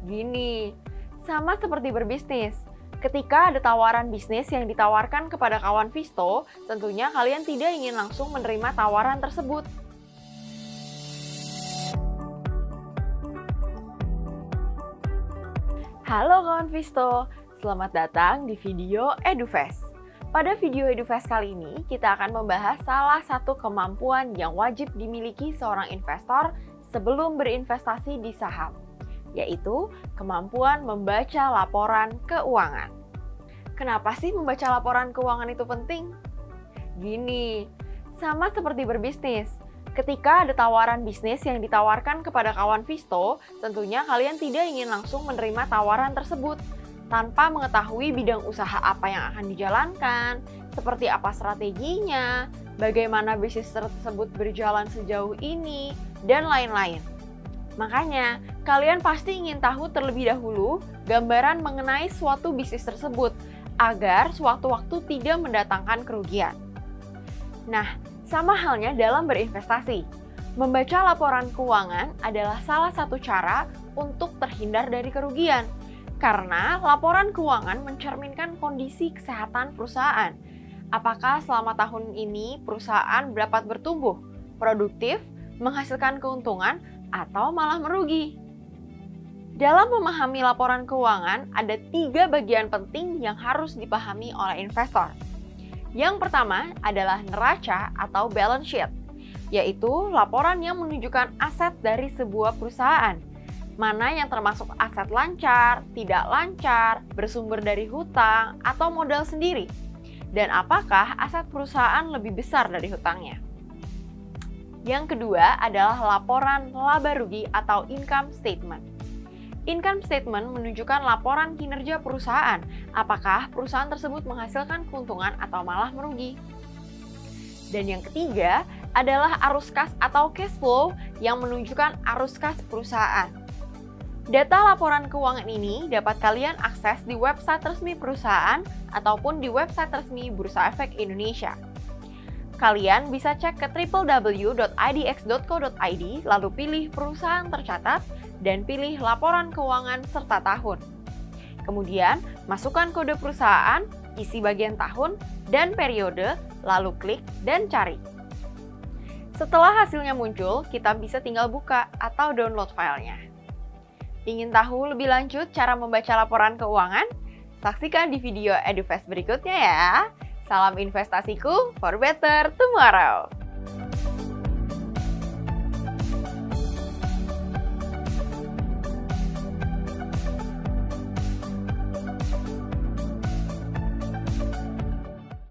Gini, sama seperti berbisnis. Ketika ada tawaran bisnis yang ditawarkan kepada kawan Visto, tentunya kalian tidak ingin langsung menerima tawaran tersebut. Halo kawan Visto, selamat datang di video EduFest. Pada video EduFest kali ini, kita akan membahas salah satu kemampuan yang wajib dimiliki seorang investor sebelum berinvestasi di saham, yaitu kemampuan membaca laporan keuangan. Kenapa sih membaca laporan keuangan itu penting? Gini, sama seperti berbisnis. Ketika ada tawaran bisnis yang ditawarkan kepada kawan Visto, tentunya kalian tidak ingin langsung menerima tawaran tersebut tanpa mengetahui bidang usaha apa yang akan dijalankan, seperti apa strateginya, bagaimana bisnis tersebut berjalan sejauh ini, dan lain-lain. Makanya, kalian pasti ingin tahu terlebih dahulu gambaran mengenai suatu bisnis tersebut agar sewaktu-waktu tidak mendatangkan kerugian. Nah, sama halnya dalam berinvestasi. Membaca laporan keuangan adalah salah satu cara untuk terhindar dari kerugian. Karena laporan keuangan mencerminkan kondisi kesehatan perusahaan. Apakah selama tahun ini perusahaan dapat bertumbuh, produktif, menghasilkan keuntungan, atau malah merugi? Dalam memahami laporan keuangan, ada 3 bagian penting yang harus dipahami oleh investor. Yang pertama adalah neraca atau balance sheet, yaitu laporan yang menunjukkan aset dari sebuah perusahaan. Mana yang termasuk aset lancar, tidak lancar, bersumber dari hutang, atau modal sendiri. Dan apakah aset perusahaan lebih besar dari hutangnya? Yang kedua adalah laporan laba rugi atau income statement. Income statement menunjukkan laporan kinerja perusahaan, apakah perusahaan tersebut menghasilkan keuntungan atau malah merugi. Dan yang ketiga adalah arus kas atau cash flow yang menunjukkan arus kas perusahaan. Data laporan keuangan ini dapat kalian akses di website resmi perusahaan ataupun di website resmi Bursa Efek Indonesia. Kalian bisa cek ke www.idx.co.id lalu pilih perusahaan tercatat dan pilih laporan keuangan serta tahun. Kemudian, masukkan kode perusahaan, isi bagian tahun, dan periode, lalu klik dan cari. Setelah hasilnya muncul, kita bisa tinggal buka atau download filenya. Ingin tahu lebih lanjut cara membaca laporan keuangan? Saksikan di video EduFest berikutnya ya! Salam investasiku for better tomorrow!